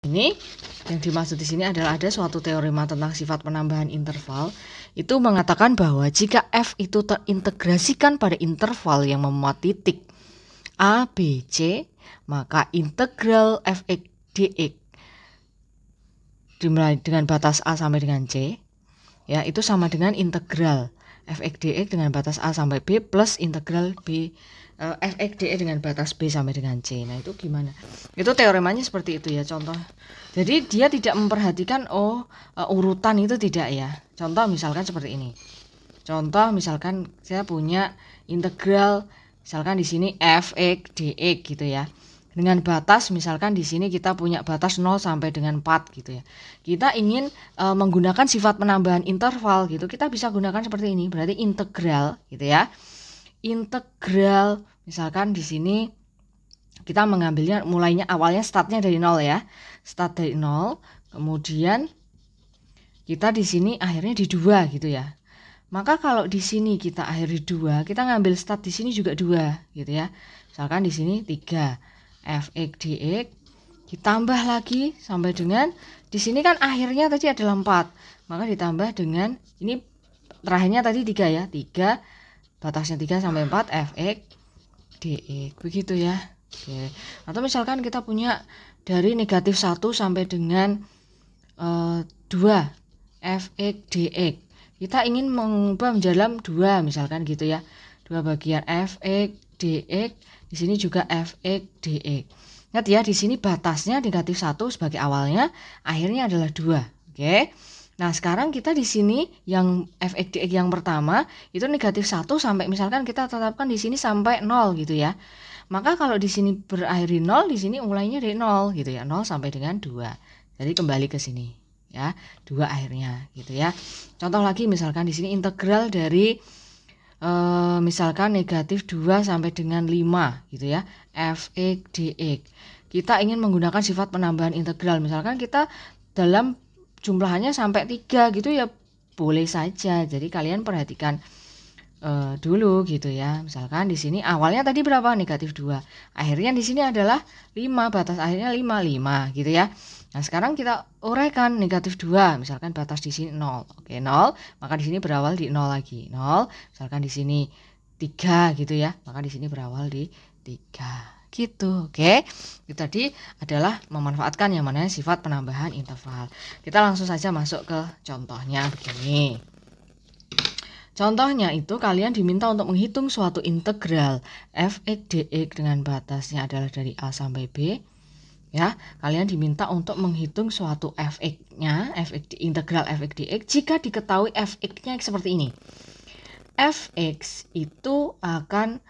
Ini yang dimaksud di sini adalah ada suatu teorema tentang sifat penambahan interval itu mengatakan bahwa jika f itu terintegrasikan pada interval yang memuat titik a, b, c, maka integral f(x) dx dimulai dengan batas a sampai dengan c, ya itu sama dengan integral f(x) dx dengan batas a sampai b plus integral f(x) dx dengan batas b sampai dengan c. Nah itu gimana? Itu teoremanya seperti itu ya, contoh. Jadi dia tidak memperhatikan urutan itu tidak ya. Contoh misalkan seperti ini. Contoh misalkan saya punya integral misalkan di sini f(x) dx gitu ya. Dengan batas misalkan di sini kita punya batas 0 sampai dengan 4 gitu ya. Kita ingin menggunakan sifat penambahan interval gitu. Kita bisa gunakan seperti ini. Berarti integral gitu ya. Integral misalkan di sini kita mengambilnya mulainya awalnya startnya dari 0 ya. Start dari 0, kemudian kita di sini akhirnya di 2 gitu ya. Maka kalau di sini kita akhir di 2, kita ngambil start di sini juga 2 gitu ya. Misalkan di sini 3 f(x) dx ditambah lagi sampai dengan di sini kan akhirnya tadi adalah 4. Maka ditambah dengan ini terakhirnya tadi 3 ya. 3 batasnya 3 sampai 4 f(x) dx begitu ya. Oke. Atau misalkan kita punya dari negatif 1 sampai dengan 2 f(x) dx. Kita ingin mengubah menjadi 2 misalkan gitu ya. 2 bagian f(x) dx, di sini juga f(x) dx. Ingat ya, di sini batasnya negatif 1 sebagai awalnya, akhirnya adalah 2. Oke. Nah, sekarang kita di sini yang f(x) dx yang pertama itu negatif 1 sampai misalkan kita tetapkan di sini sampai 0 gitu ya. Maka kalau di sini berakhir di 0, di sini mulainya dari 0 gitu ya, 0 sampai dengan 2. Jadi kembali ke sini ya, 2 akhirnya gitu ya. Contoh lagi misalkan di sini integral dari misalkan negatif 2 sampai dengan 5 gitu ya, f(x) dx. Kita ingin menggunakan sifat penambahan integral, misalkan kita dalam jumlahannya sampai 3 gitu ya, boleh saja. Jadi kalian perhatikan dulu gitu ya. Misalkan di sini awalnya tadi berapa? Negatif 2. Akhirnya di sini adalah 5, batas akhirnya 5 gitu ya. Nah, sekarang kita uraikan negatif 2. Misalkan batas di sini 0. Oke, 0. Maka di sini berawal di 0 lagi. 0. Misalkan di sini 3 gitu ya. Maka di sini berawal di 3. Gitu. Oke. Itu tadi adalah memanfaatkan yang namanya sifat penambahan interval. Kita langsung saja masuk ke contohnya begini. Contohnya itu kalian diminta untuk menghitung suatu integral f(x) dx dengan batasnya adalah dari a sampai b. Ya, kalian diminta untuk menghitung suatu f(x)-nya, integral f(x) dx jika diketahui f(x)-nya seperti ini. F(x) itu akan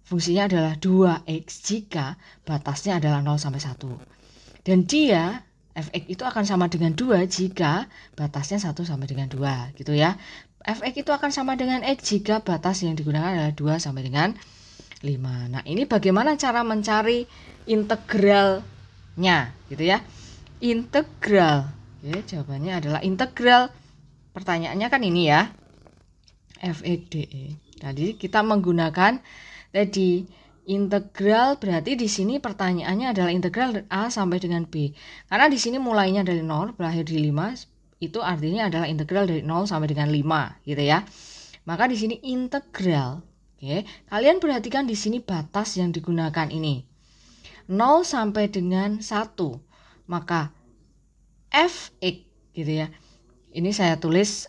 fungsinya adalah 2x jika batasnya adalah 0 sampai 1. Dan dia f(x) itu akan sama dengan 2 jika batasnya 1 sampai dengan 2 gitu ya. F(x) itu akan sama dengan x jika batas yang digunakan adalah 2 sampai dengan 5. Nah, ini bagaimana cara mencari integralnya gitu ya. Integral. Oke, jawabannya adalah integral. Pertanyaannya kan ini ya. f(x) dx. Tadi kita menggunakan tadi integral, berarti di sini pertanyaannya adalah integral a sampai dengan b. Karena di sini mulainya dari 0, berakhir di 5. Itu artinya adalah integral dari 0 sampai dengan 5 gitu ya. Maka di sini integral. Oke, kalian perhatikan di sini batas yang digunakan ini 0 sampai dengan 1. Maka f(x) gitu ya. Ini saya tulis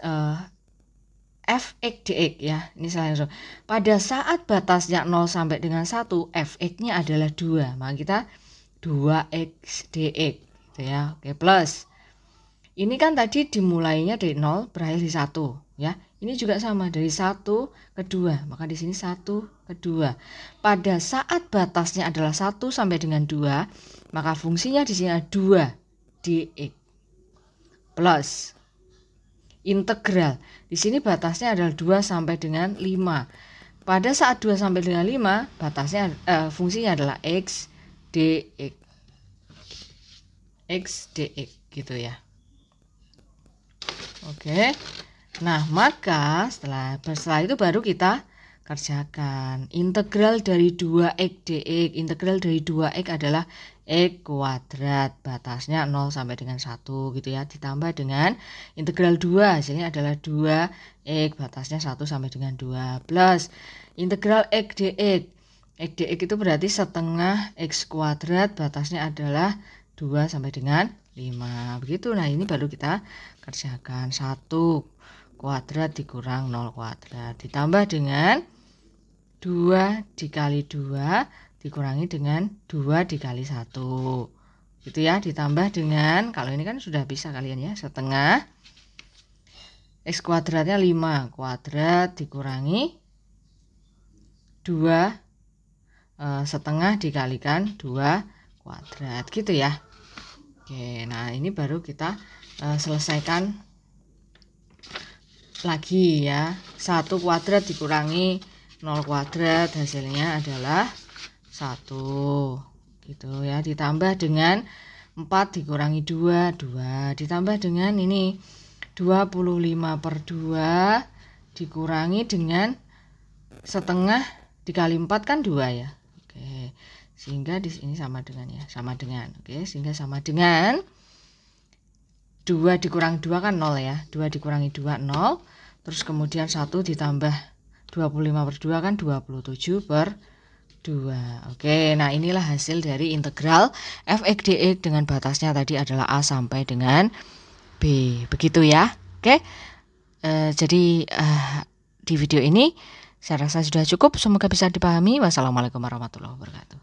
f(x) dx ya. Ini saya langsung. Pada saat batasnya 0 sampai dengan 1, f(x)-nya adalah 2. Maka kita 2x dx gitu ya. Oke, plus ini kan tadi dimulainya dari 0, berakhir di 1 ya. Ini juga sama dari 1 ke 2. Maka di sini 1 ke 2. Pada saat batasnya adalah 1 sampai dengan 2, maka fungsinya di sini adalah 2 dx plus integral. Di sini batasnya adalah 2 sampai dengan 5. Pada saat 2 sampai dengan 5, batasnya fungsinya adalah x dx. X dx gitu ya. Oke. Nah, maka setelah itu baru kita kerjakan. Integral dari 2x dx. Integral dari 2x adalah X kuadrat, batasnya 0 sampai dengan 1 gitu ya, ditambah dengan integral 2, hasilnya adalah 2X, batasnya 1 sampai dengan 2, plus integral X dx. X dx itu berarti setengah X kuadrat, batasnya adalah 2 sampai dengan 5, begitu. Nah ini baru kita kerjakan, 1 kuadrat dikurang 0 kuadrat, ditambah dengan 2 dikali 2 dikurangi dengan 2 dikali 1 gitu ya, ditambah dengan, kalau ini kan sudah bisa kalian ya, setengah X kuadratnya 5 kuadrat dikurangi 2 setengah dikalikan 2 kuadrat gitu ya. Oke, nah ini baru kita selesaikan lagi ya. 1 kuadrat dikurangi 0 kuadrat, hasilnya adalah 1 gitu ya, ditambah dengan 4 dikurangi 2, 2, ditambah dengan ini 25/2 dikurangi dengan setengah dikali 4 kan 2 ya. Oke, sehingga di sini sama dengan ya, sama dengan. Oke, sehingga sama dengan 2 dikurang 2 kan 0 ya, 2 dikurangi 2 0, terus kemudian 1 ditambah 25/2 kan 27/2. Oke, nah inilah hasil dari integral f(x) dx dengan batasnya tadi adalah A sampai dengan B, begitu ya. Oke, jadi di video ini saya rasa sudah cukup, semoga bisa dipahami. Wassalamualaikum warahmatullahi wabarakatuh.